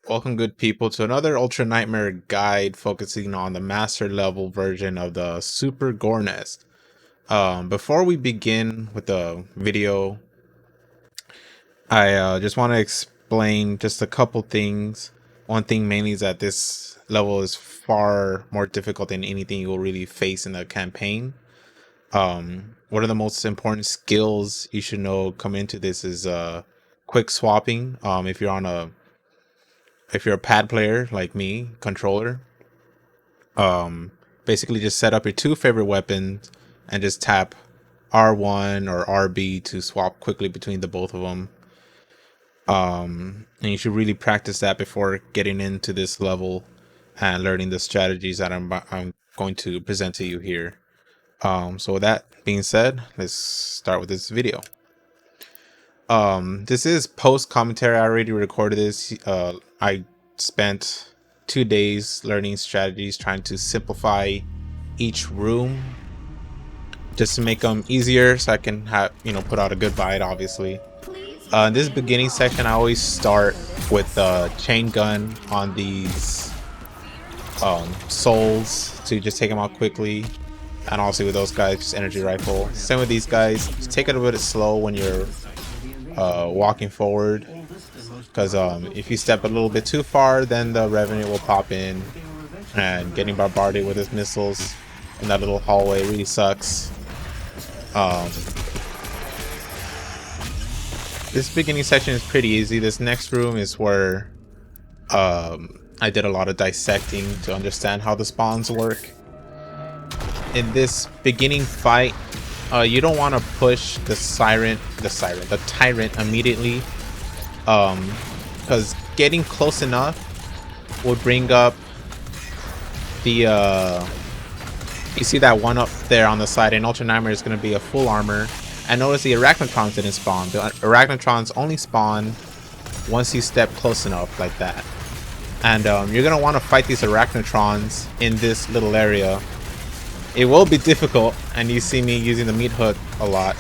Welcome, good people, to another Ultra Nightmare guide focusing on the master level version of the Super Gore Nest. Before we begin with the video, I just want to explain just a couple things. One thing mainly is that this level is far more difficult than anything you will really face in the campaign. One of the most important skills you should know coming into this is quick swapping. If you're a pad player like me, controller, um, basically just set up your two favorite weapons and just tap R1 or RB to swap quickly between the both of them. And you should really practice that before getting into this level and learning the strategies that I'm going to present to you here. So with that being said, let's start with this video. This is post commentary. I already recorded this. I spent 2 days learning strategies, trying to simplify each room just to make them easier so I can have, put out a good fight, obviously. In this beginning section, I always start with the chain gun on these souls to just take them out quickly. And also with those guys, just energy rifle. Same with these guys. Just take it a bit slow when you're walking forward, because if you step a little bit too far, then the Revenant will pop in, and getting bombarded with his missiles in that little hallway really sucks. This beginning section is pretty easy. This next room is where I did a lot of dissecting to understand how the spawns work. In this beginning fight, you don't want to push the Tyrant immediately, because getting close enough would bring up the you see that one up there on the side, and Ultra Nightmare is going to be a full armor. And notice the Arachnotrons didn't spawn. The Arachnotrons only spawn once you step close enough like that. And you're going to want to fight these Arachnotrons in this little area. It will be difficult, and you see me using the meat hook a lot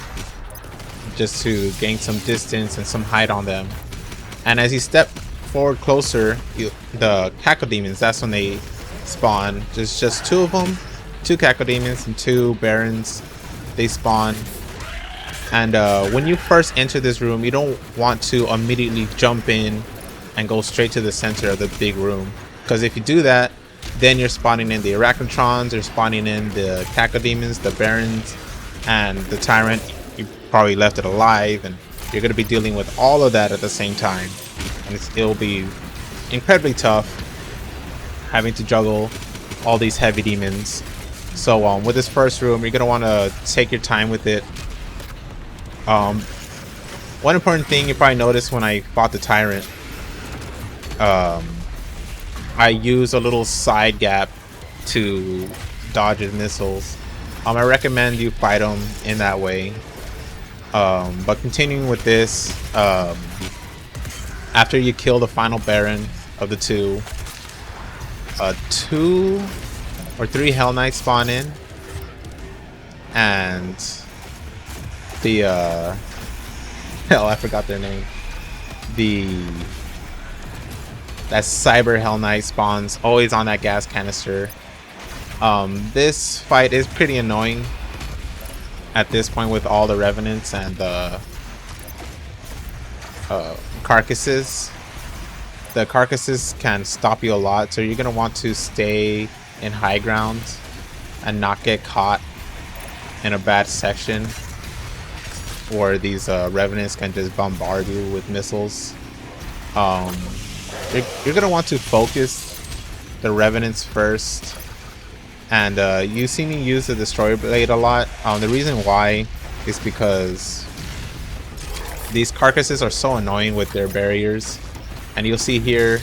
just to gain some distance and some height on them. And as you step forward closer, the Cacodemons, that's when they spawn. There's just two of them, two Cacodemons and two Barons. They spawn. And when you first enter this room, you don't want to immediately jump in and go straight to the center of the big room, because if you do that, then you're spawning in the Arachnotrons, you're spawning in the Cacodemons, the Barons, and the Tyrant. You probably left it alive, and you're going to be dealing with all of that at the same time. And it'll be incredibly tough having to juggle all these heavy demons. So with this first room, you're going to want to take your time with it. One important thing you probably noticed when I fought the Tyrant, I use a little side gap to dodge his missiles. I recommend you fight them in that way. But continuing with this, after you kill the final Baron of the two, 2 or 3 Hell Knights spawn in, and the hell, I forgot their name. That Cyber Hell Knight spawns always on that gas canister. This fight is pretty annoying at this point with all the Revenants and the carcasses. The carcasses can stop you a lot, so you're gonna want to stay in high ground and not get caught in a bad section where these Revenants can just bombard you with missiles. You're gonna want to focus the Revenants first, and you see me use the Destroyer Blade a lot. The reason why is because these carcasses are so annoying with their barriers, and you'll see here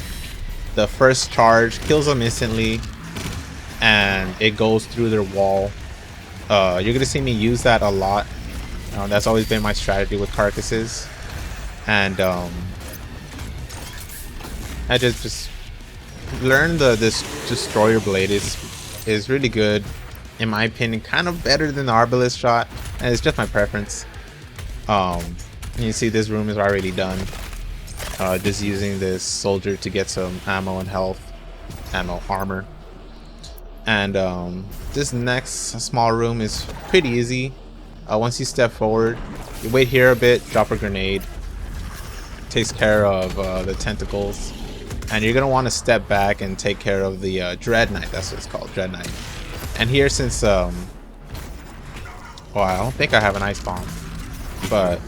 the first charge kills them instantly, and it goes through their wall. You're gonna see me use that a lot. That's always been my strategy with carcasses, and I just learned this Destroyer Blade is really good, in my opinion, kind of better than the Arbalest shot, and it's just my preference. You see this room is already done. just using this soldier to get some ammo and health, armor. And this next small room is pretty easy. Once you step forward, you wait here a bit, drop a grenade, takes care of the tentacles, and you're gonna want to step back and take care of the Dread Knight. That's what it's called, Dread Knight. And here, since oh, I don't think I have an ice bomb, but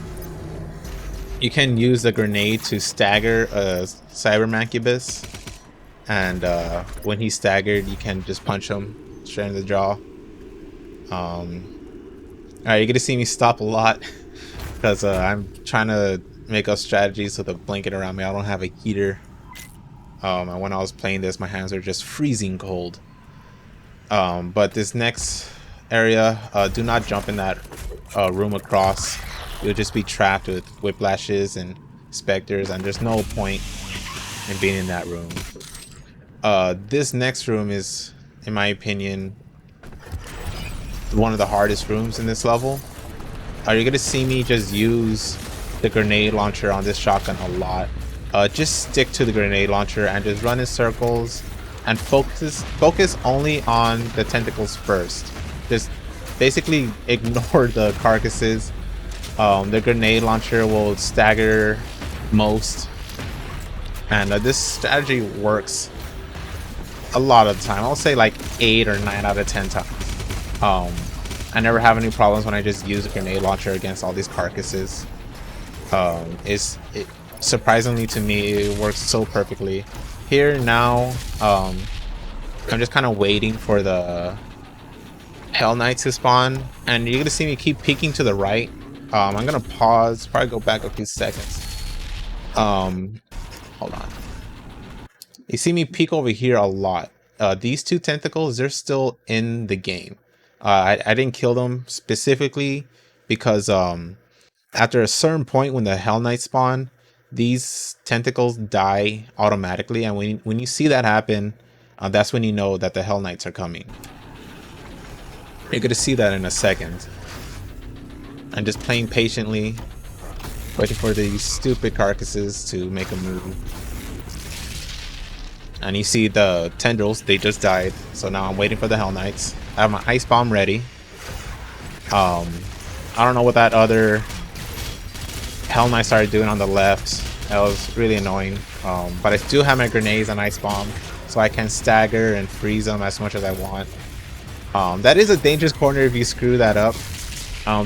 you can use the grenade to stagger a Cyber Mancubus, and when he's staggered, you can just punch him straight in the jaw. Alright, you're gonna see me stop a lot because I'm trying to make up strategies with a blanket around me. I don't have a heater. And when I was playing this, my hands are just freezing cold. But this next area, do not jump in that room across. You'll just be trapped with whiplashes and specters, and there's no point in being in that room. This next room is, in my opinion, one of the hardest rooms in this level. You're gonna see me just use the grenade launcher on this shotgun a lot. Just stick to the grenade launcher and just run in circles and focus only on the tentacles first. Just basically ignore the carcasses. The grenade launcher will stagger most, and this strategy works a lot of the time. I'll say like 8 or 9 out of 10 times. I never have any problems when I just use a grenade launcher against all these carcasses. Surprisingly to me, it works so perfectly. Here now, I'm just kind of waiting for the Hell Knights to spawn, and you're gonna see me keep peeking to the right. I'm gonna pause, probably go back a few seconds. Hold on. You see me peek over here a lot. These two tentacles, they're still in the game. I didn't kill them specifically because after a certain point when the Hell Knights spawn, these tentacles die automatically, and when you see that happen, that's when you know that the Hell Knights are coming. You're gonna see that in a second. I'm just playing patiently, waiting for these stupid carcasses to make a move. And you see the tendrils, they just died. So now I'm waiting for the Hell Knights. I have my ice bomb ready. I don't know what that other Hell Knight started doing on the left. That was really annoying. But I do have my grenades and ice bomb, so I can stagger and freeze them as much as I want. That is a dangerous corner if you screw that up.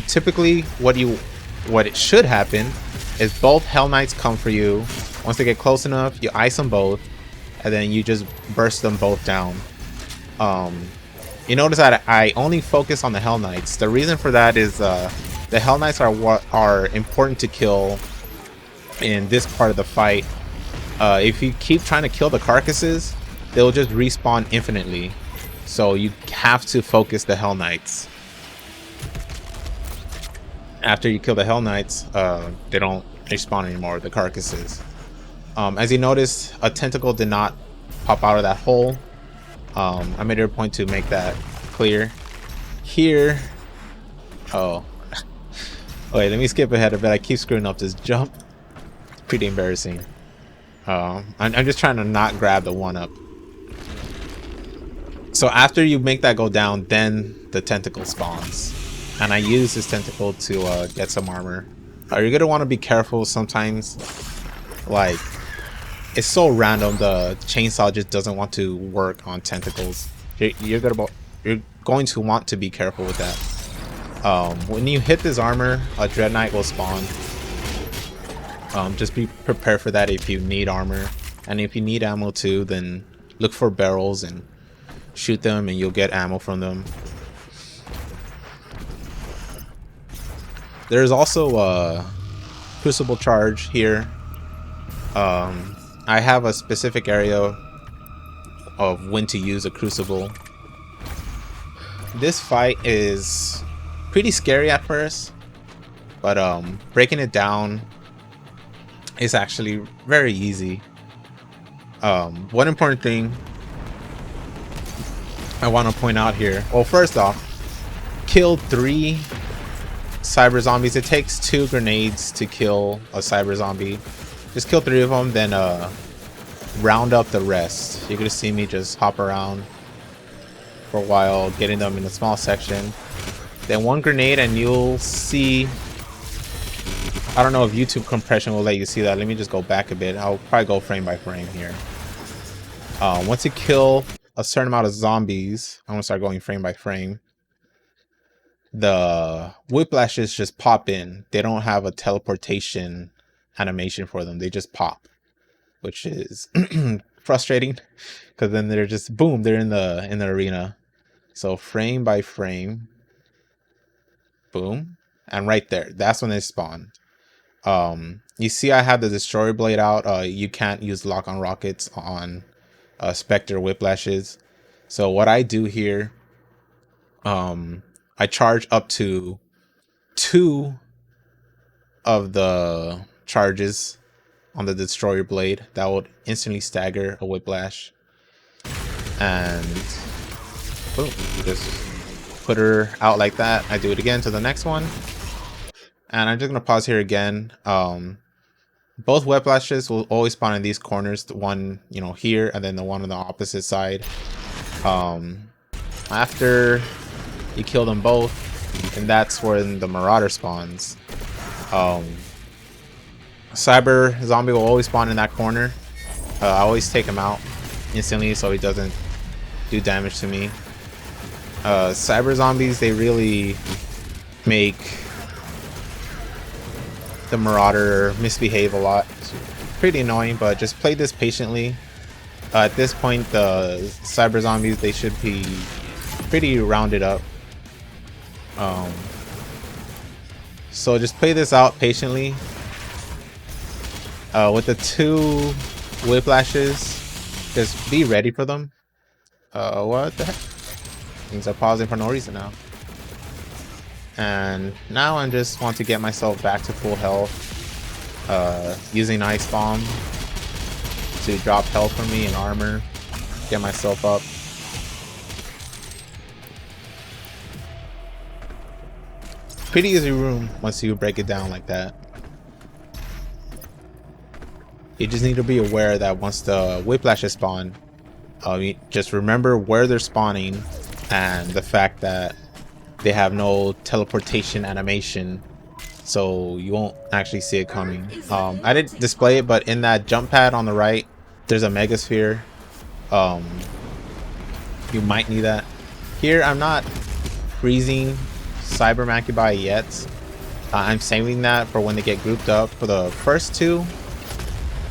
Typically, what it should happen is both Hell Knights come for you. Once they get close enough, you ice them both, and then you just burst them both down. You notice that I only focus on the Hell Knights. The reason for that is the Hell Knights are what are important to kill in this part of the fight. If you keep trying to kill the carcasses, they'll just respawn infinitely. So you have to focus the Hell Knights. After you kill the Hell Knights, they don't respawn anymore, the carcasses. As you notice, a tentacle did not pop out of that hole. I made it a point to make that clear. Here, oh, wait, let me skip ahead a bit. I keep screwing up this jump. It's pretty embarrassing. I'm just trying to not grab the 1-up. So after you make that go down, then the tentacle spawns, and I use this tentacle to get some armor. You're gonna want to be careful sometimes. Like, it's so random, the chainsaw just doesn't want to work on tentacles. You're going to want to be careful with that. When you hit this armor, a Dread Knight will spawn. Just be prepared for that if you need armor, and if you need ammo too, then look for barrels and shoot them, and you'll get ammo from them. There's also a crucible charge here. I have a specific area of when to use a crucible. This fight is pretty scary at first, but breaking it down is actually very easy. One important thing I want to point out here, well, first off, kill 3 cyber zombies. It takes 2 grenades to kill a cyber zombie. Just kill 3 of them, then round up the rest. You're gonna see me just hop around for a while, getting them in a small section. Then 1 grenade and you'll see, I don't know if YouTube compression will let you see that. Let me just go back a bit. I'll probably go frame by frame here. Once you kill a certain amount of zombies, I'm gonna start going frame by frame. The whiplashes just pop in. They don't have a teleportation animation for them. They just pop, which is frustrating because then they're just boom, they're in the arena. So frame by frame, boom, and right there, that's when they spawn. You see I have the destroyer blade out. You can't use lock on rockets on Spectre whiplashes. So what I do here, I charge up to 2 of the charges on the destroyer blade. That would instantly stagger a whiplash. And boom, just put her out like that. I do it again to the next one. And I'm just gonna pause here again. Both whiplashes will always spawn in these corners. The one, you know, here, and then the one on the opposite side. After you kill them both, and that's when the Marauder spawns. Cyber zombie will always spawn in that corner. I always take him out instantly so he doesn't do damage to me. Cyber zombies, they really make the Marauder misbehave a lot. It's pretty annoying, but just play this patiently. At this point, the cyber zombies, they should be pretty rounded up. So just play this out patiently. With the 2 whiplashes, just be ready for them. What the heck? Things are pausing for no reason now. And now I just want to get myself back to full health. Using Ice Bomb to drop health from me and armor. Get myself up. Pretty easy room once you break it down like that. You just need to be aware that once the whiplashes spawn, you just remember where they're spawning and the fact that they have no teleportation animation, so you won't actually see it coming. I didn't display it, but in that jump pad on the right, there's a mega sphere. You might need that. Here, I'm not freezing Cyber Macubi yet. I'm saving that for when they get grouped up. For the first 2,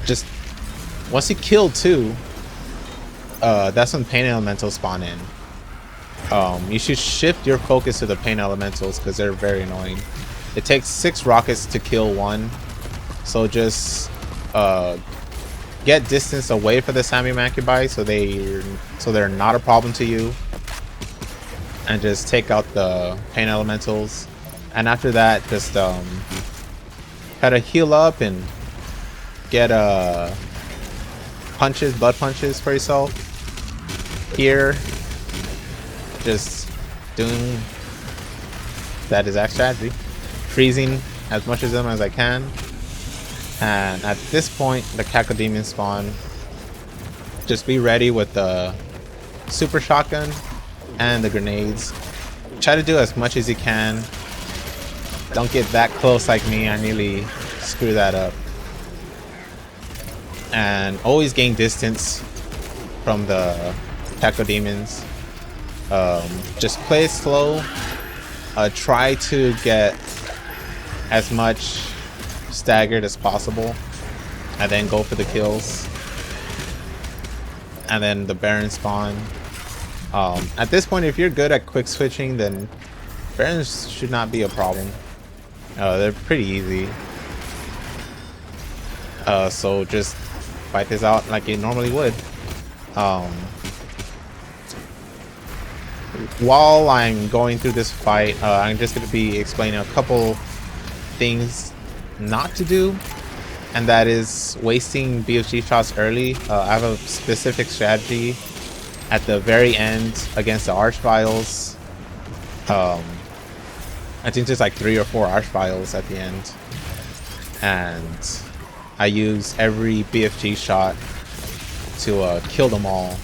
just once you kill 2, that's when Pain Elementals spawn in. You should shift your focus to the Pain Elementals because they're very annoying. It takes 6 rockets to kill 1, so just get distance away from the Sami Macubi so they're not a problem to you, and just take out the Pain Elementals. And after that, just try to heal up and get blood punches for yourself. Here, just doing that exact strategy, freezing as much of them as I can. And at this point, the Cacodemon spawn. Just be ready with the super shotgun and the grenades. Try to do as much as you can. Don't get that close like me. I nearly screwed that up. And always gain distance from the Cacodemons. Just play it slow. Try to get as much staggered as possible, and then go for the kills. And then the Baron spawn. At this point, if you're good at quick switching, then Barons should not be a problem. They're pretty easy. So just fight this out like you normally would. While I'm going through this fight, I'm just going to be explaining a couple things not to do, and that is wasting BFG shots early. I have a specific strategy at the very end against the Archviles. I think there's like 3 or 4 Archviles at the end, and I use every BFG shot to kill them all,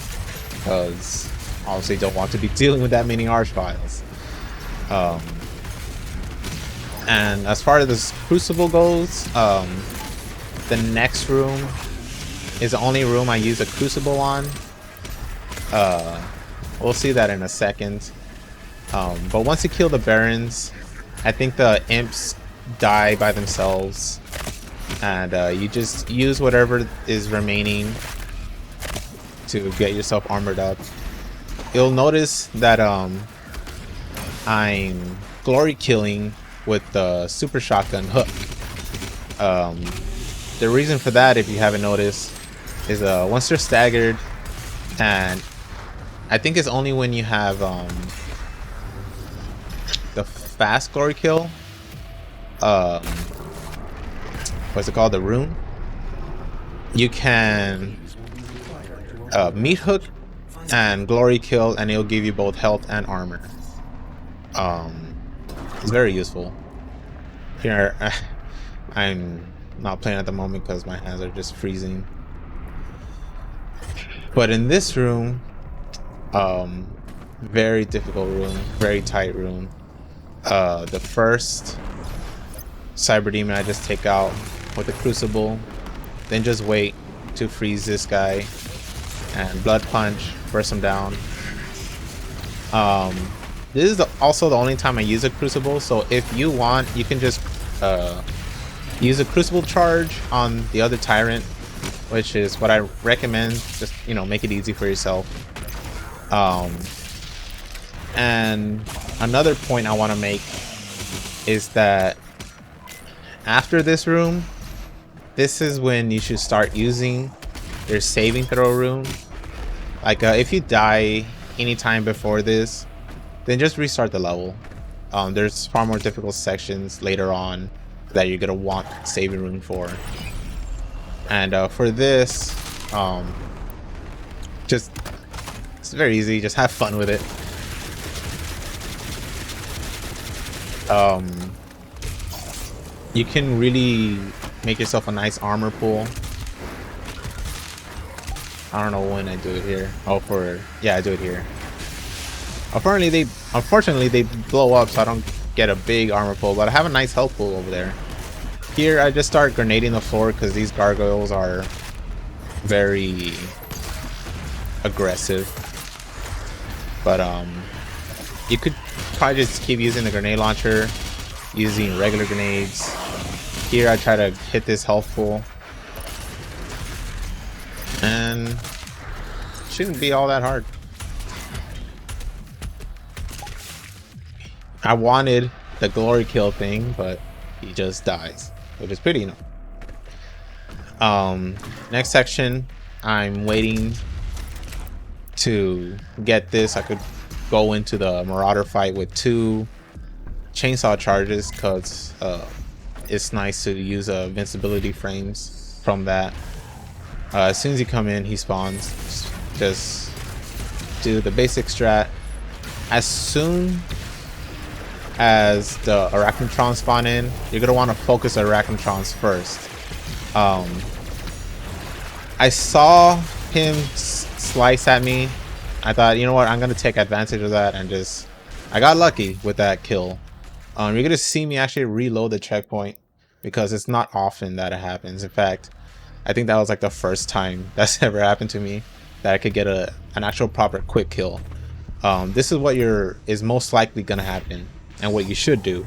because obviously don't want to be dealing with that many Archviles. And as far as this Crucible goes, the next room is the only room I use a Crucible on. We'll see that in a second. But once you kill the Barons, I think the Imps die by themselves, and you just use whatever is remaining to get yourself armored up. You'll notice that I'm glory killing with the super shotgun hook. The reason for that, if you haven't noticed, is once they're staggered, and I think it's only when you have the fast glory kill, what's it called, the rune, you can meat hook and glory kill, and it'll give you both health and armor. It's very useful. Here, I'm not playing at the moment because my hands are just freezing. But in this room, very difficult room, very tight room. The first Cyber Demon I just take out with the Crucible, then just wait to freeze this guy and Blood Punch, burst him down. This is also the only time I use a Crucible, so if you want, you can just use a Crucible charge on the other Tyrant, which is what I recommend. Just, you know, make it easy for yourself. And another point I want to make is that after this room, this is when you should start using your saving throw rune. Like if you die anytime before this, then just restart the level. There's far more difficult sections later on that you're gonna want saving rune for. And for this, just it's very easy. Just have fun with it. You can really make yourself a nice armor pool. I don't know when I do it here. Oh, yeah, I do it here. Unfortunately, they blow up, so I don't get a big armor pool, but I have a nice health pool over there. Here, I just start grenading the floor because these gargoyles are very aggressive. But you could probably just keep using the grenade launcher, using regular grenades. Here, I try to hit this health pool, and it shouldn't be all that hard. I wanted the glory kill thing, but he just dies, which is pretty enough. Next section, I'm waiting to get this. I could go into the Marauder fight with 2 chainsaw charges because it's nice to use invincibility frames from that. As soon as you come in, he spawns. Just do the basic strat. As soon as the Arachnotrons spawn in, you're gonna want to focus Arachnotrons first. I saw him slice at me. I thought, you know what, I'm gonna take advantage of that, and I got lucky with that kill. You're gonna see me actually reload the checkpoint because it's not often that it happens. In fact, I think that was like the first time that's ever happened to me that I could get an actual proper quick kill. This is what is most likely gonna happen, and what you should do.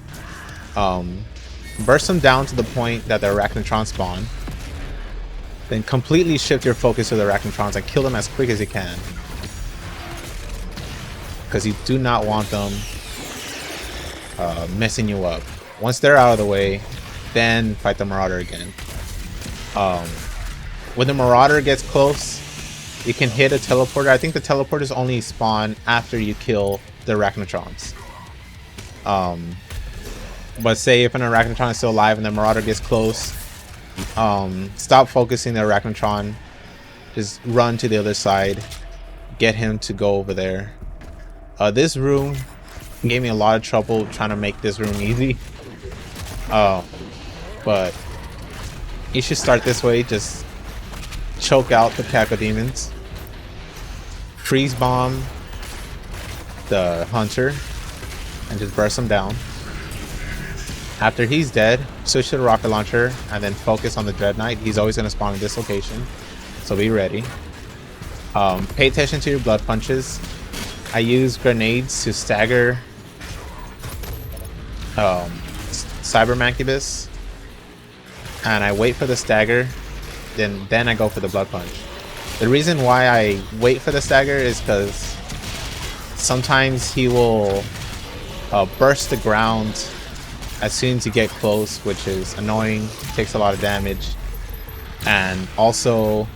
Burst them down to the point that the Arachnotrons spawn, then completely shift your focus to the Arachnotrons and kill them as quick as you can, because you do not want them messing you up. Once they're out of the way, then fight the Marauder again. When the Marauder gets close, you can hit a teleporter. I think the teleporters only spawn after you kill the Arachnotrons. But say if an Arachnotron is still alive and the Marauder gets close, stop focusing the Arachnotron, just run to the other side, get him to go over there. This room gave me a lot of trouble trying to make this room easy, but You should start this way. Just choke out the cacodemons. Freeze bomb the hunter and just burst him down. After he's dead, switch to the rocket launcher and then focus on the Dread Knight. He's always going to spawn in this location, so be ready. Pay attention to your blood punches. I use grenades to stagger Cyber Mancubus, and I wait for the stagger, then I go for the blood punch. The reason why I wait for the stagger is because sometimes he will burst the ground as soon as you get close, which is annoying, takes a lot of damage. And also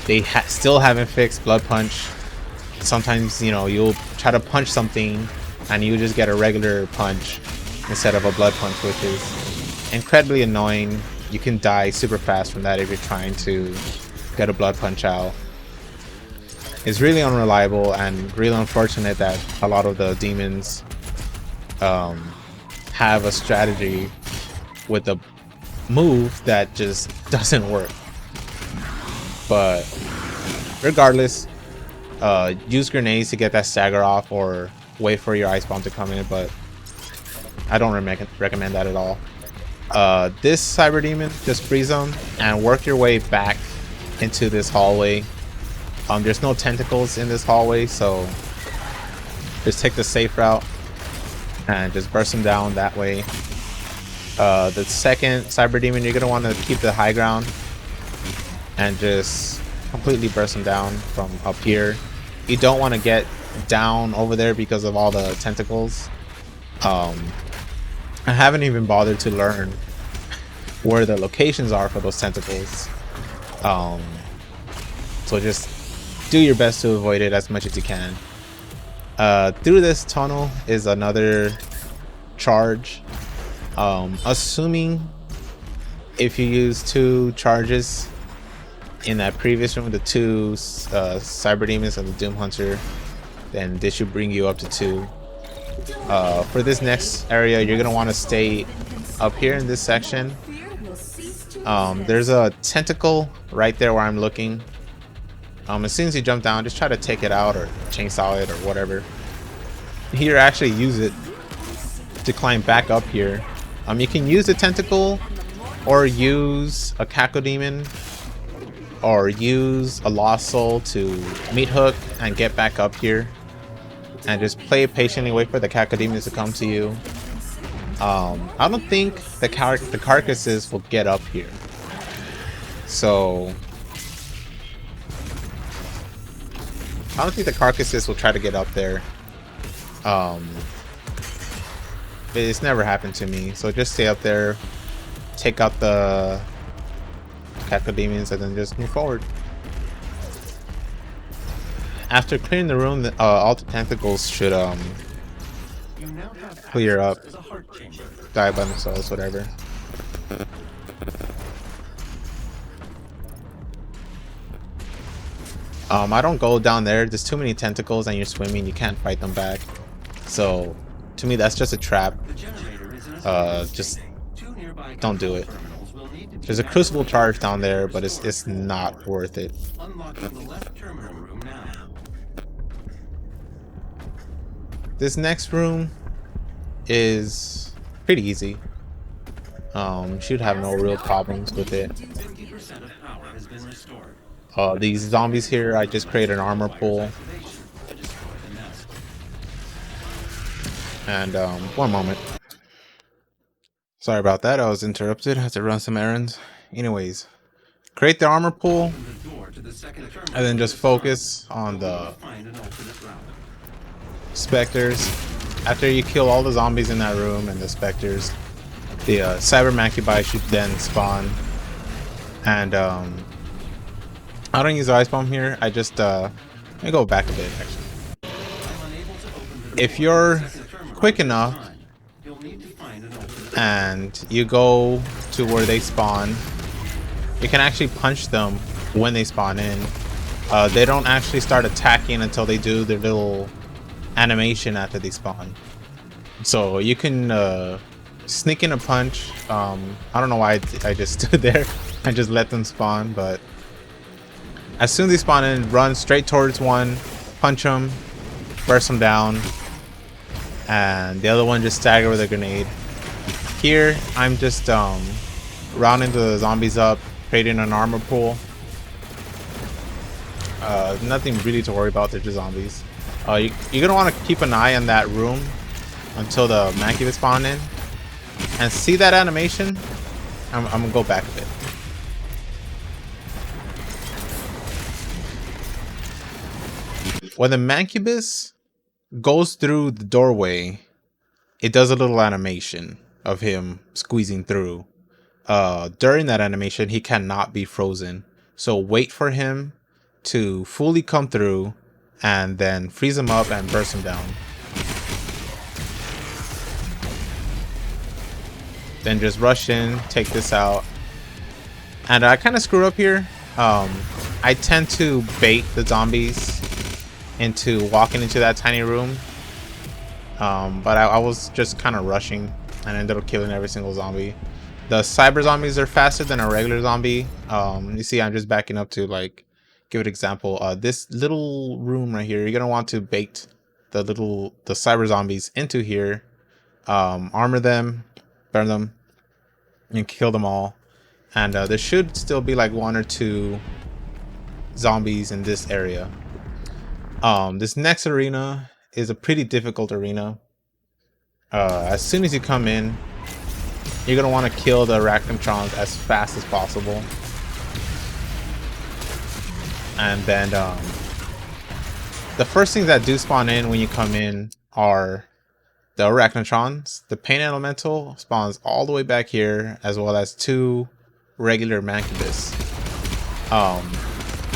they still haven't fixed blood punch. Sometimes, you know, you'll try to punch something and you just get a regular punch instead of a blood punch, which is incredibly annoying. You can die super fast from that if you're trying to get a blood punch out. It's really unreliable and really unfortunate that a lot of the demons have a strategy with a move that just doesn't work. But regardless, use grenades to get that stagger off or wait for your ice bomb to come in, but I don't recommend that at all. This cyber demon, just freeze them and work your way back into this hallway. There's no tentacles in this hallway, so just take the safe route and just burst them down that way. The second cyber demon, you're gonna want to keep the high ground and just completely burst them down from up here. You don't want to get down over there because of all the tentacles. I haven't even bothered to learn where the locations are for those tentacles. So just do your best to avoid it as much as you can. Through this tunnel is another charge. Assuming if you use 2 charges in that previous room, the 2 cyber demons and the Doom Hunter, then this should bring you up to 2. For this next area, you're gonna want to stay up here in this section. There's a tentacle right there where I'm looking. As soon as you jump down, just try to take it out or chainsaw it or whatever. Here, actually use it to climb back up here. You can use the tentacle or use a cacodemon or use a lost soul to meat hook and get back up here, and just play patiently, wait for the cacodemons to come to you. I don't think the carcasses will get up here, so I don't think the carcasses will try to get up there. It's never happened to me, so just stay up there, take out the cacodemons, and then just move forward. After clearing the room, all the tentacles should clear up, die by themselves, whatever. I don't go down there. There's too many tentacles and you're swimming, you can't fight them back. So to me, that's just a trap. Just don't do it. There's a crucible charge down there, but it's not worth it. This next room is pretty easy. Should have no real problems with it. These zombies here, I just create an armor pool. And one moment. Sorry about that, I was interrupted. I had to run some errands. Anyways, create the armor pool and then just focus on the specters. After you kill all the zombies in that room and the specters, the cyber Mancubi should then spawn. And I don't use the ice bomb here. I just let me go back a bit actually. If you're quick enough and you go to where they spawn, you can actually punch them when they spawn in. They don't actually start attacking until they do their little animation after they spawn. So you can sneak in a punch. I don't know why I just stood there and just let them spawn, but as soon as they spawn in, run straight towards one, punch them, burst them down, and the other one just stagger with a grenade. Here, I'm just rounding the zombies up, creating an armor pool. Nothing really to worry about, they're just zombies. You're gonna want to keep an eye on that room until the Mancubus spawn in. And see that animation? I'm gonna go back a bit. When the Mancubus goes through the doorway, it does a little animation of him squeezing through. During that animation, he cannot be frozen. So wait for him to fully come through and then freeze him up and burst him down. Then just rush in, take this out. And I kind of screw up here. I tend to bait the zombies into walking into that tiny room. But I was just kind of rushing and ended up killing every single zombie. The cyber zombies are faster than a regular zombie. You see, I'm just backing up to like give an example. This little room right here, you're gonna want to bait the cyber zombies into here, armor them, burn them, and kill them all. And there should still be like 1 or 2 zombies in this area. This next arena is a pretty difficult arena. As soon as you come in, you're gonna want to kill the Arachnotrons as fast as possible. And then the first things that do spawn in when you come in are the Arachnotrons. The Pain Elemental spawns all the way back here, as well as 2 regular Mancubus.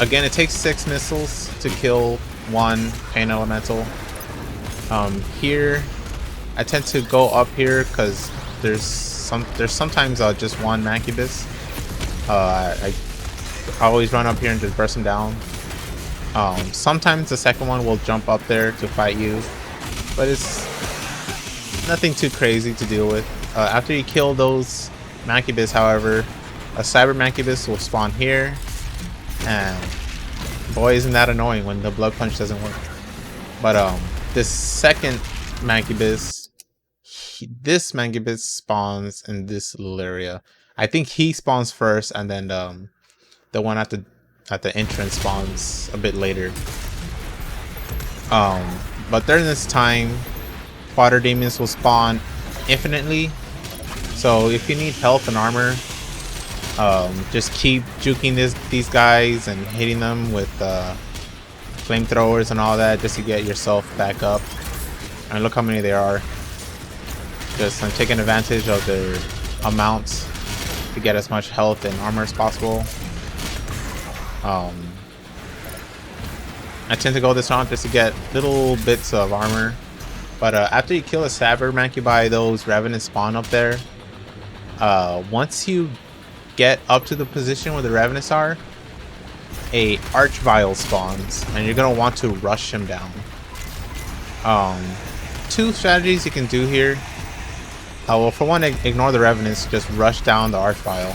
Again, it takes 6 missiles to kill 1 Pain Elemental. Here, I tend to go up here because there's sometimes just 1 Mancubus. I always run up here and just burst them down. Sometimes the second one will jump up there to fight you, but it's nothing too crazy to deal with. After you kill those Mancubus, however, a Cyber Mancubus will spawn here, and boy, isn't that annoying when the Blood Punch doesn't work. But this second Mancubus, this Mancubus spawns in this little area. I think he spawns first, and then the one at the entrance spawns a bit later. But during this time, Water Demons will spawn infinitely. So if you need health and armor, just keep juking these guys and hitting them with flamethrowers and all that, just to get yourself back up. And look how many there are. Just taking advantage of their amounts to get as much health and armor as possible. I tend to go this round just to get little bits of armor. But after you kill a Cyber Mancubi, those Revenants spawn up there. Once you get up to the position where the Revenants are, a Archvile spawns, and you're gonna want to rush him down. 2 strategies you can do here. Well, for one, ignore the Revenants, just rush down the Archvile.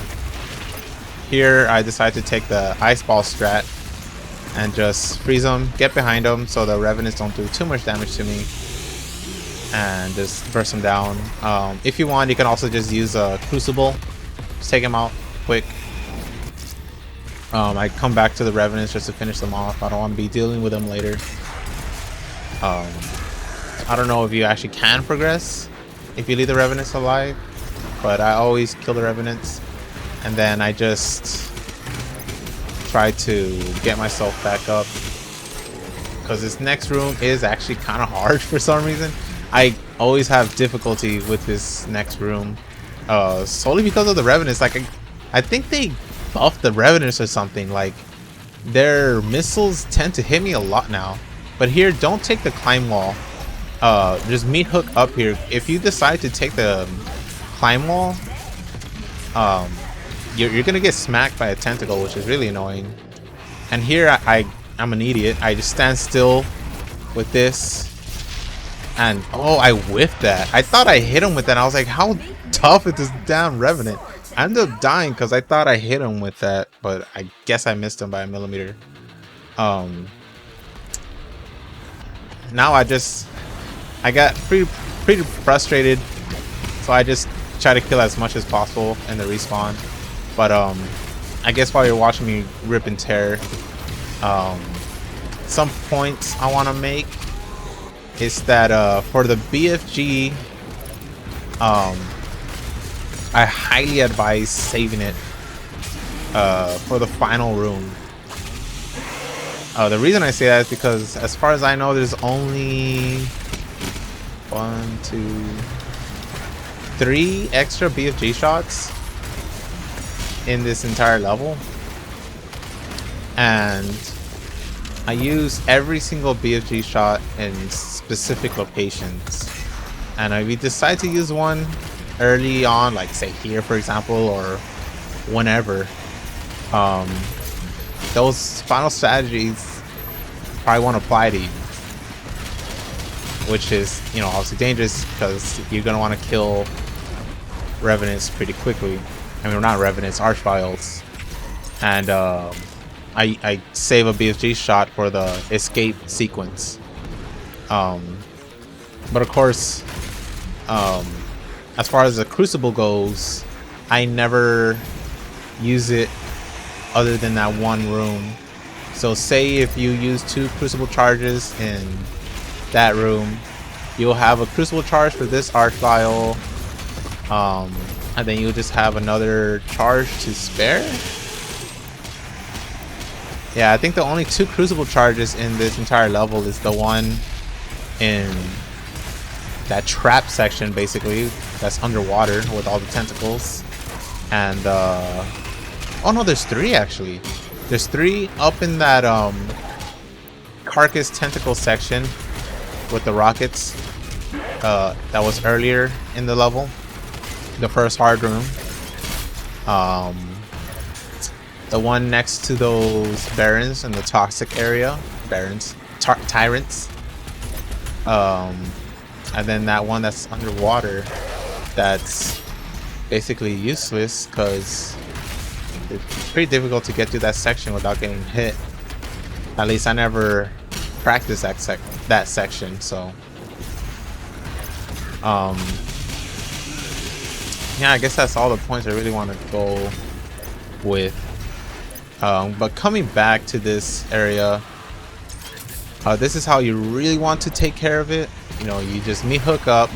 Here, I decide to take the Ice Ball strat and just freeze them, get behind them so the Revenants don't do too much damage to me, and just burst them down. If you want, you can also just use a Crucible, just take them out quick. I come back to the Revenants just to finish them off. I don't want to be dealing with them later. I don't know if you actually can progress if you leave the Revenants alive, but I always kill the Revenants, and then I just try to get myself back up, because this next room is actually kind of hard for some reason. I always have difficulty with this next room, solely because of the Revenants. Like, I think they buffed the Revenants or something. Like, their missiles tend to hit me a lot now. But here, don't take the climb wall. Just meat hook up here. If you decide to take the climb wall, you're gonna get smacked by a tentacle, which is really annoying. And here I'm an idiot. I just stand still with this, and oh, I whiffed that. I thought I hit him with that. I was like, how tough with this damn Revenant. I ended up dying because I thought I hit him with that, but I guess I missed him by a millimeter. Now I got pretty frustrated, so I just try to kill as much as possible in the respawn. But I guess while you're watching me rip and tear, some points I want to make is that for the BFG, I highly advise saving it for the final room. The reason I say that is because, as far as I know, there's only 1, 2, 3 extra BFG shots in this entire level, and I use every single BFG shot in specific locations. And if you decide to use one early on, like say here for example, or whenever, those final strategies probably won't apply to you, which is, you know, obviously dangerous because you're gonna want to kill Revenants pretty quickly. I mean, not Revenants, Archviles. And I save a BFG shot for the escape sequence. But of course, as far as the Crucible goes, I never use it other than that one room. So say if you use 2 Crucible charges in that room, you'll have a Crucible charge for this Archvile, and then you'll just have another charge to spare. Yeah, I think the only 2 Crucible charges in this entire level is the one in that trap section, basically, that's underwater with all the tentacles. And oh no, there's 3 actually. There's 3 up in that carcass tentacle section with the rockets. That was earlier in the level, the first hard room. The one next to those Barons in the toxic area, Tyrants. And then that one that's underwater, that's basically useless because it's pretty difficult to get through that section without getting hit. At least I never practiced that section, so yeah, I guess that's all the points I really want to go with. But coming back to this area, this is how you really want to take care of it. You know, you just hook up,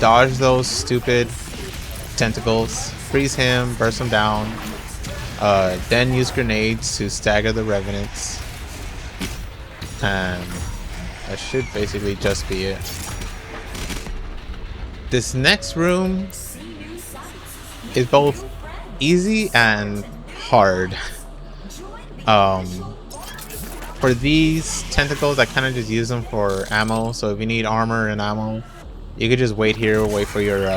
dodge those stupid tentacles, freeze him, burst him down, then use grenades to stagger the Revenants, and that should basically just be it. This next room is both easy and hard. For these tentacles, I kind of just use them for ammo. So if you need armor and ammo, you could just wait here, wait for your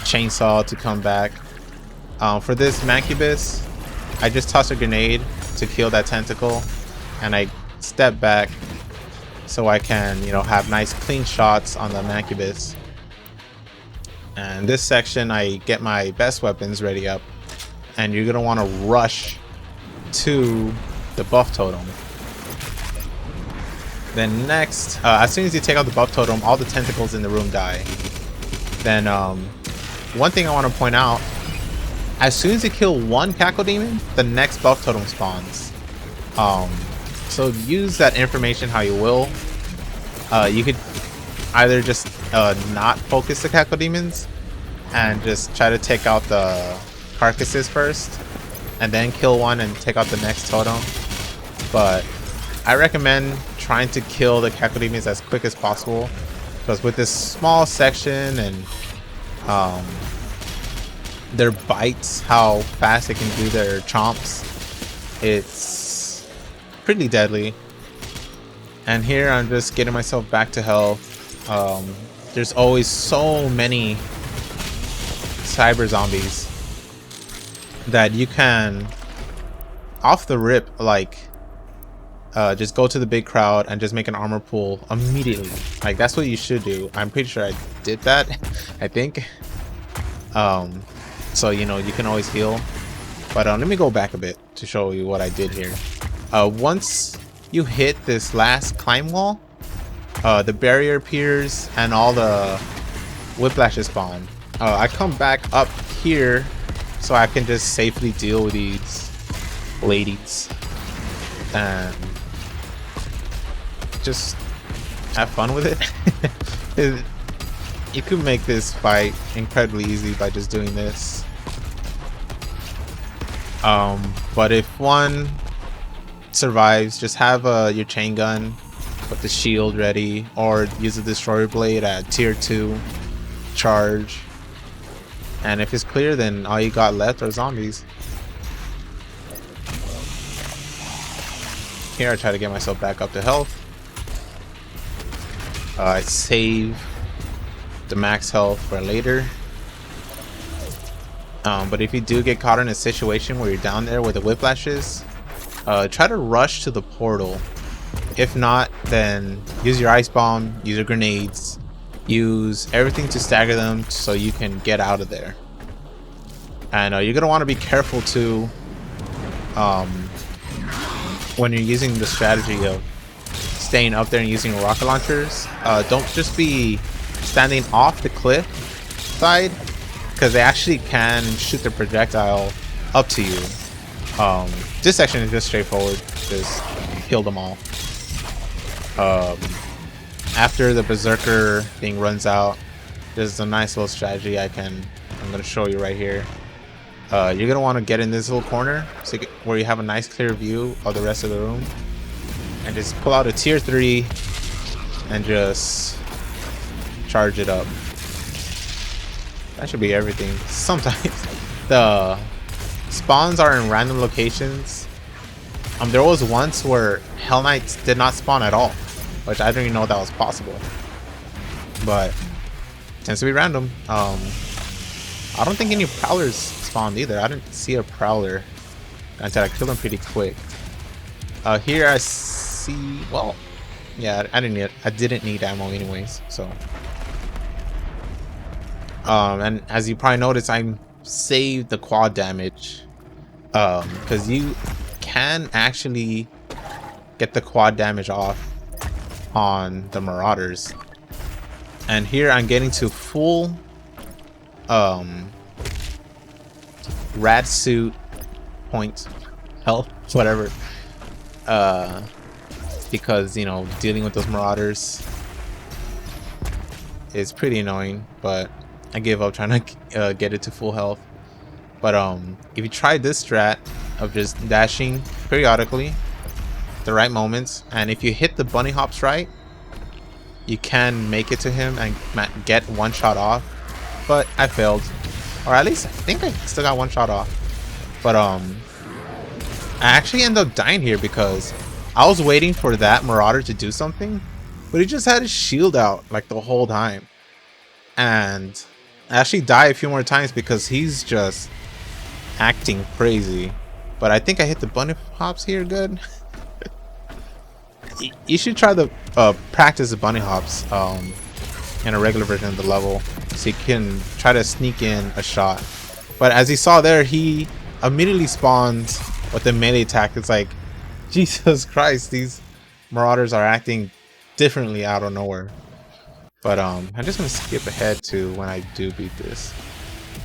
chainsaw to come back. For this Mancubus, I just toss a grenade to kill that tentacle, and I step back so I can, you know, have nice clean shots on the Mancubus. And this section, I get my best weapons ready up, and you're gonna want to rush to the buff totem. Then next, as soon as you take out the buff totem, all the tentacles in the room die. Then one thing I want to point out, as soon as you kill one Cacodemon, the next buff totem spawns. So use that information how you will. You could either just not focus the Cacodemons and just try to take out the carcasses first, and then kill one and take out the next totem. But I recommend trying to kill the Cacodemons as quick as possible, because with this small section and their bites, how fast they can do their chomps, it's pretty deadly. And here I'm just getting myself back to health. There's always so many cyber zombies that you can off the rip, like just go to the big crowd and just make an armor pool immediately. Like, that's what you should do. I'm pretty sure I did that. I think So you know you can always heal. But let me go back a bit to show you what I did here. Once you hit this last climb wall, the barrier appears and all the whiplashes spawn. I come back up here so I can just safely deal with these ladies and just have fun with it. You could make this fight incredibly easy by just doing this. But if one survives, just have your chain gun with the shield ready, or use the destroyer blade at tier 2 charge. And if it's clear, then all you got left are zombies. Here I try to get myself back up to health. I save the max health for later. But if you do get caught in a situation where you're down there with the whiplashes, try to rush to the portal. If not, then use your ice bomb, use your grenades, use everything to stagger them so you can get out of there. And you're gonna want to be careful too when you're using the strategy of staying up there and using rocket launchers. Don't just be standing off the cliff side, because they actually can shoot their projectile up to you. This section is just straightforward, just kill them all. After the berserker thing runs out, there's a nice little strategy I'm gonna show you right here. You're gonna want to get in this little corner so where you have a nice clear view of the rest of the room, and just pull out a tier 3 and just charge it up. That should be everything. Sometimes the spawns are in random locations. There was once where Hell Knights did not spawn at all, which I didn't even know that was possible. But it tends to be random. I don't think any prowlers spawned either. I didn't see a prowler until I killed them pretty quick. Here I see. Well, yeah, I didn't need ammo anyways. So, and as you probably noticed, I saved the quad damage, because you can actually get the quad damage off on the Marauders. And here I'm getting to full rad suit point health, whatever, because you know dealing with those Marauders is pretty annoying, but I gave up trying to get it to full health. But if you try this strat of just dashing periodically at the right moments, and if you hit the bunny hops right, you can make it to him and get one shot off. But I failed, or at least I think I still got one shot off. But I actually ended up dying here because I was waiting for that Marauder to do something, but he just had his shield out like the whole time. And I actually died a few more times because he's just acting crazy. But I think I hit the bunny hops here good. You should try the practice the bunny hops in a regular version of the level, so you can try to sneak in a shot. But as you saw there, he immediately spawns with a melee attack. It's like, Jesus Christ, these Marauders are acting differently out of nowhere. But I'm just gonna skip ahead to when I do beat this.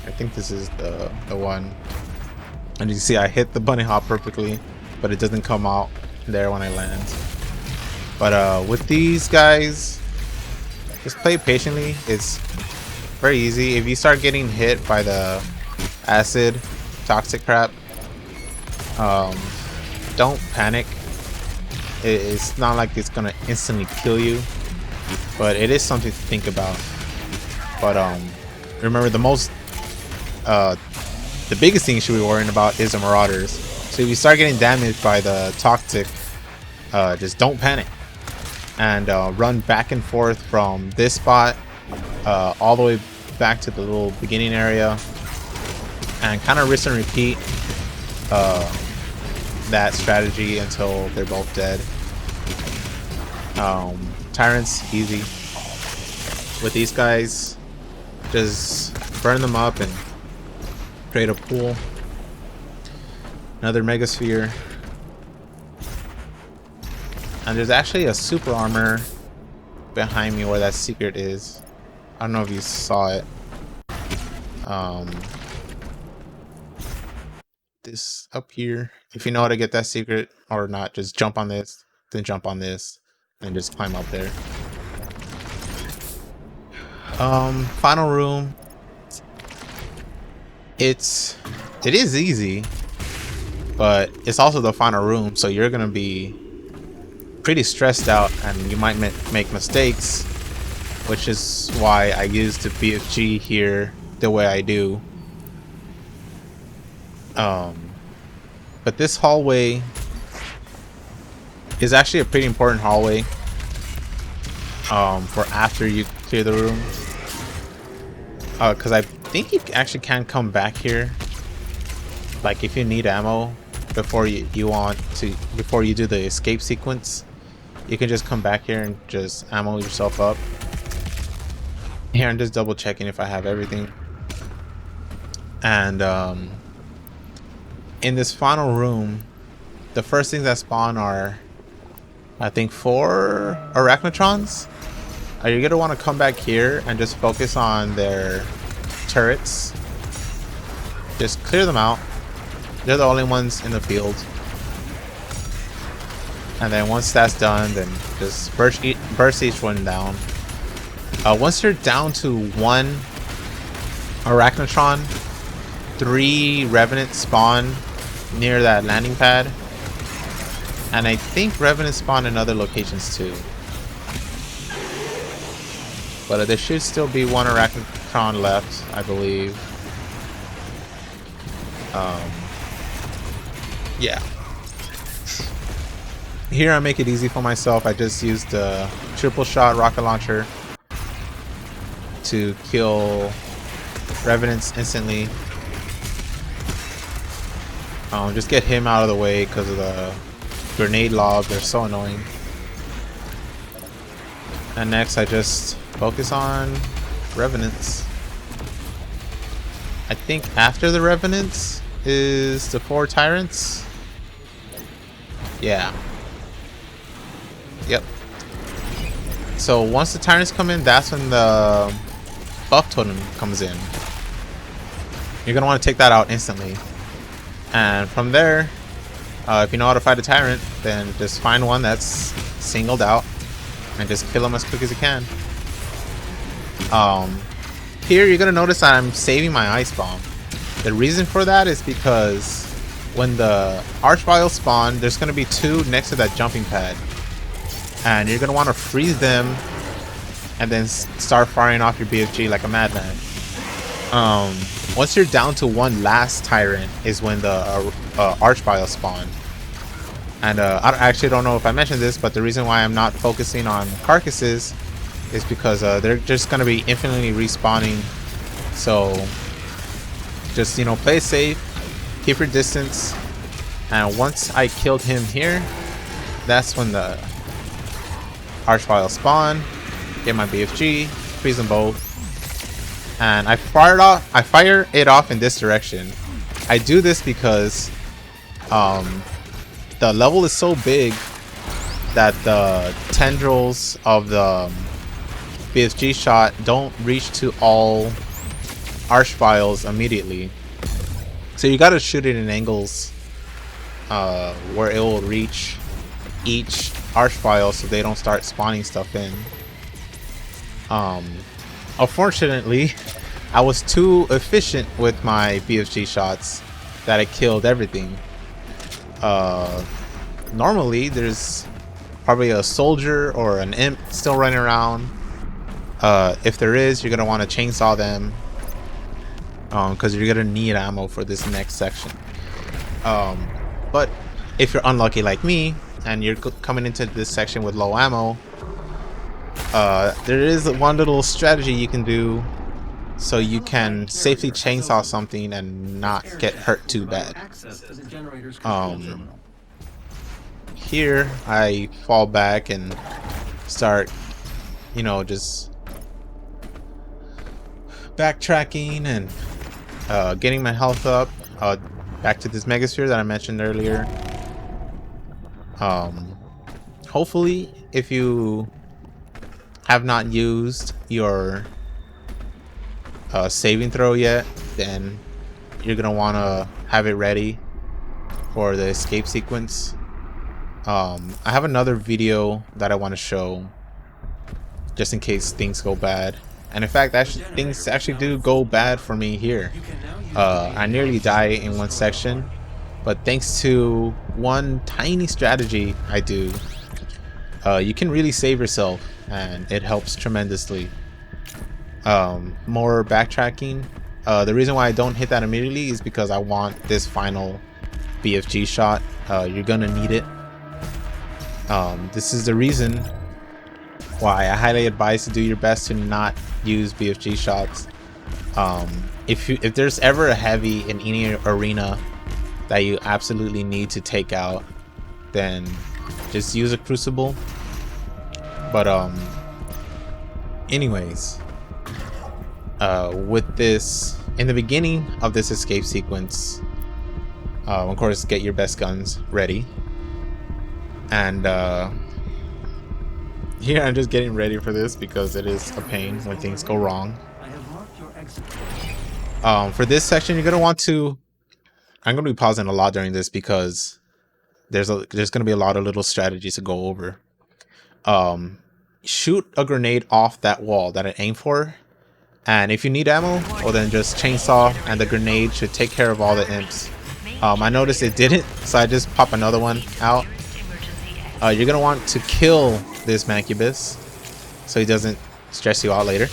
I think this is the one. And you can see I hit the bunny hop perfectly, but it doesn't come out there when I land. But with these guys, just play patiently. It's very easy. If you start getting hit by the acid toxic crap, don't panic. It's not like it's gonna instantly kill you, but it is something to think about. But remember, the biggest thing you should be worrying about is the Marauders. So if you start getting damaged by the toxic, just don't panic, and run back and forth from this spot all the way back to the little beginning area, and kind of rinse and repeat that strategy until they're both dead. Tyrants, easy. With these guys, just burn them up and create a pool. Another Mega Sphere. And there's actually a super armor behind me where that secret is. I don't know if you saw it. This up here. If you know how to get that secret or not, just jump on this, then jump on this, and just climb up there. Final room. It is easy, but it's also the final room, so you're gonna be pretty stressed out and you might make mistakes, which is why I use the BFG here the way I do. But this hallway is actually a pretty important hallway for after you clear the room, because I think you actually can come back here, like if you need ammo before you do the escape sequence. You can just come back here and just ammo yourself up. Here I'm just double checking if I have everything. And in this final room, the first things that spawn are, I think, 4 Arachnotrons. You're gonna want to come back here and just focus on their turrets. Just clear them out. They're the only ones in the field. And then once that's done, then just burst each one down. Once you're down to 1 Arachnotron, 3 Revenants spawn near that landing pad. And I think Revenants spawn in other locations too. But there should still be 1 Arachnotron left, I believe. Yeah. Here I make it easy for myself. I just used the triple shot rocket launcher to kill Revenants instantly. Just get him out of the way because of the grenade lob. They're so annoying. And next I just focus on Revenants. I think after the Revenants is the 4 Tyrants. Yeah. Yep. So once the Tyrants come in, that's when the buff totem comes in. You're gonna want to take that out instantly. And from there, if you know how to fight a Tyrant, then just find one that's singled out and just kill them as quick as you can. Here you're gonna notice I'm saving my ice bomb. The reason for that is because when the Archviles spawn, there's gonna be 2 next to that jumping pad, and you're gonna want to freeze them and then start firing off your BFG like a madman. Once you're down to 1 last Tyrant is when the Archviles spawn. And I actually don't know if I mentioned this, but the reason why I'm not focusing on carcasses is because they're just gonna be infinitely respawning. So just, you know, play safe, keep your distance, and once I killed him here, that's when the Archviles spawn. Get my BFG, freeze them both, and I fire it off in this direction. I do this because the level is so big that the tendrils of the BFG shot don't reach to all Archviles immediately. So you gotta shoot it in angles where it will reach each Archvile so they don't start spawning stuff in. Unfortunately, I was too efficient with my BFG shots that I killed everything. Normally there's probably a soldier or an imp still running around. If there is, you're gonna want to chainsaw them because you're gonna need ammo for this next section. But if you're unlucky like me and you're coming into this section with low ammo, there is one little strategy you can do so you can safely chainsaw something and not get hurt too bad. Here I fall back and start, you know, just backtracking and getting my health up. Back to this megasphere that I mentioned earlier. Hopefully, if you have not used your saving throw yet, then you're gonna want to have it ready for the escape sequence. I have another video that I want to show just in case things go bad, and in fact things actually do go bad for me here. I nearly die in one section, but thanks to one tiny strategy I do, you can really save yourself, and it helps tremendously. More backtracking. The reason why I don't hit that immediately is because I want this final BFG shot. You're gonna need it. This is the reason why I highly advise to do your best to not use BFG shots. If there's ever a heavy in any arena that you absolutely need to take out, then just use a crucible. But anyways, with this, in the beginning of this escape sequence, of course, get your best guns ready. And here I'm just getting ready for this because it is a pain when things go wrong. For this section, you're gonna want to. I'm gonna be pausing a lot during this because there's gonna be a lot of little strategies to go over. Shoot a grenade off that wall that I aim for, and if you need ammo, well then just chainsaw, and the grenade should take care of all the imps. I noticed it didn't, so I just pop another one out. You're gonna want to kill this Mancubus so he doesn't stress you out later.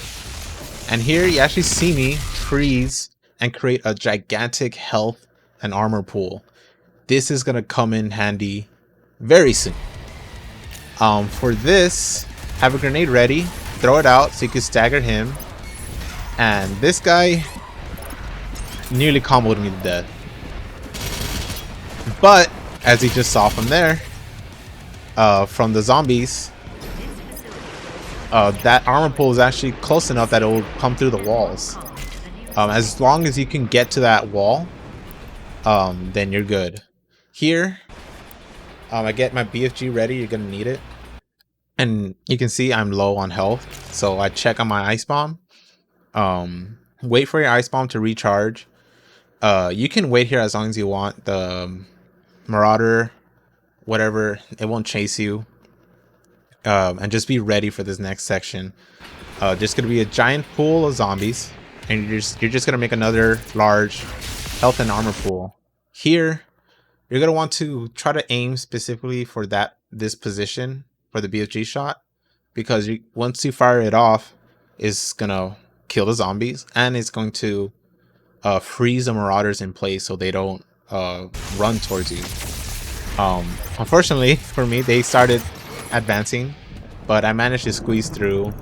And here you actually see me freeze and create a gigantic health and armor pool. This is gonna come in handy very soon. For this, have a grenade ready, throw it out so you can stagger him. And this guy nearly comboed me to death. But as you just saw from there, from the zombies, that armor pool is actually close enough that it will come through the walls. As long as you can get to that wall, then you're good. Here, I get my BFG ready. You're gonna need it, and you can see I'm low on health, so I check on my ice bomb. Wait for your ice bomb to recharge. You can wait here as long as you want. The Marauder, whatever, it won't chase you. And just be ready for this next section. Just gonna be a giant pool of zombies, and you're just gonna make another large health and armor pool. Here, you're gonna want to try to aim specifically for this position for the BFG shot, because once you fire it off, it's gonna kill the zombies, and it's going to freeze the Marauders in place so they don't run towards you. Unfortunately for me, they started advancing, but I managed to squeeze through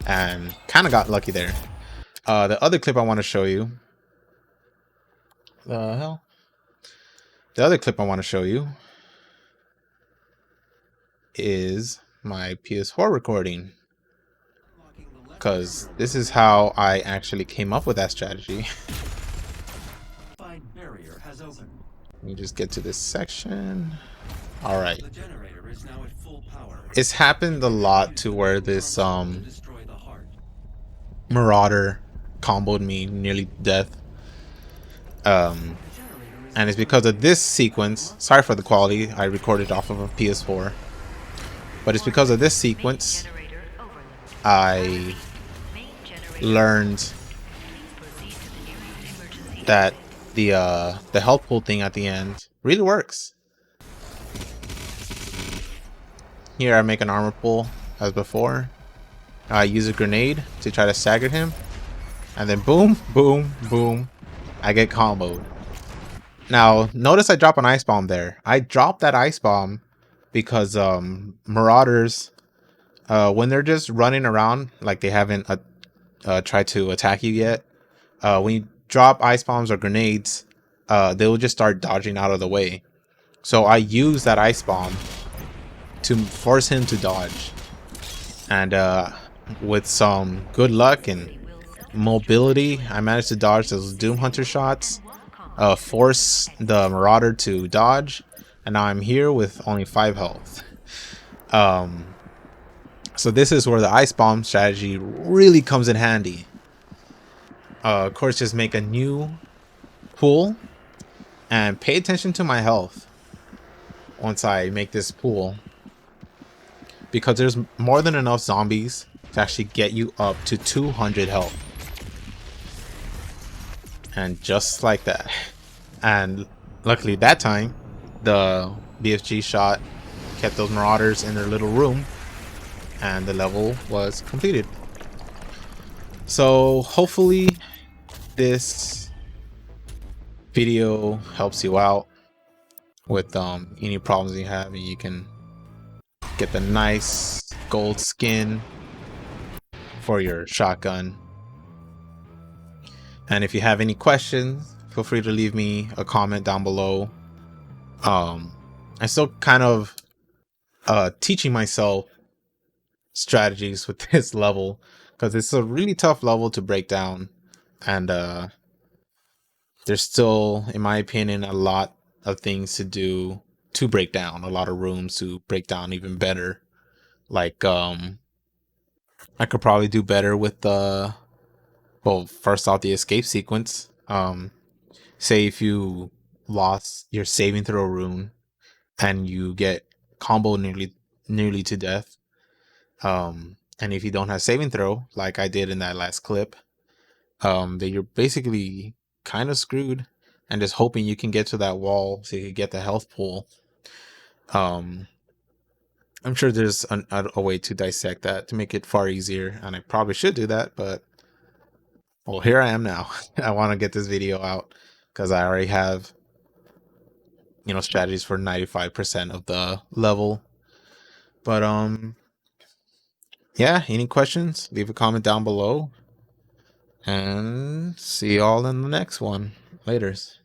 and kind of got lucky there. The other clip I want to show you, the other clip I want to show you is my PS4 recording, because this is how I actually came up with that strategy. Let me just get to this section. All right. It's happened a lot to where this Marauder comboed me nearly to death. And it's because of this sequence. Sorry for the quality. I recorded off of a PS4. But it's because of this sequence I learned that the health pool thing at the end really works. Here I make an armor pool as before. I use a grenade to try to stagger him, and then boom, boom, boom, I get comboed. Now notice I drop an ice bomb there. I dropped that ice bomb because Marauders, when they're just running around like they haven't tried to attack you yet, when you drop ice bombs or grenades, they will just start dodging out of the way. So I use that ice bomb to force him to dodge, and with some good luck and mobility, I managed to dodge those Doom Hunter shots, force the Marauder to dodge, and now I'm here with only 5 health. So this is where the Ice Bomb strategy really comes in handy. Of course, just make a new pool and pay attention to my health once I make this pool, because there's more than enough zombies to actually get you up to 200 health. And just like that. And luckily that time, the BFG shot kept those Marauders in their little room, and the level was completed. So hopefully this video helps you out with any problems you have, and you can get the nice gold skin for your shotgun. And if you have any questions, feel free to leave me a comment down below. I'm still kind of teaching myself strategies with this level, because it's a really tough level to break down, and there's still, in my opinion, a lot of things to do to break down, a lot of rooms to break down even better. Like I could probably do better with the, well, first off, the escape sequence. Say if you lost your saving throw rune and you get combo nearly to death, and if you don't have saving throw like I did in that last clip, then you're basically kind of screwed, and just hoping you can get to that wall so you can get the health pool. I'm sure there's a way to dissect that to make it far easier, and I probably should do that, but well, here I am now. I want to get this video out because I already have, strategies for 95% of the level. But yeah, any questions, leave a comment down below, and see y'all in the next one. Laters.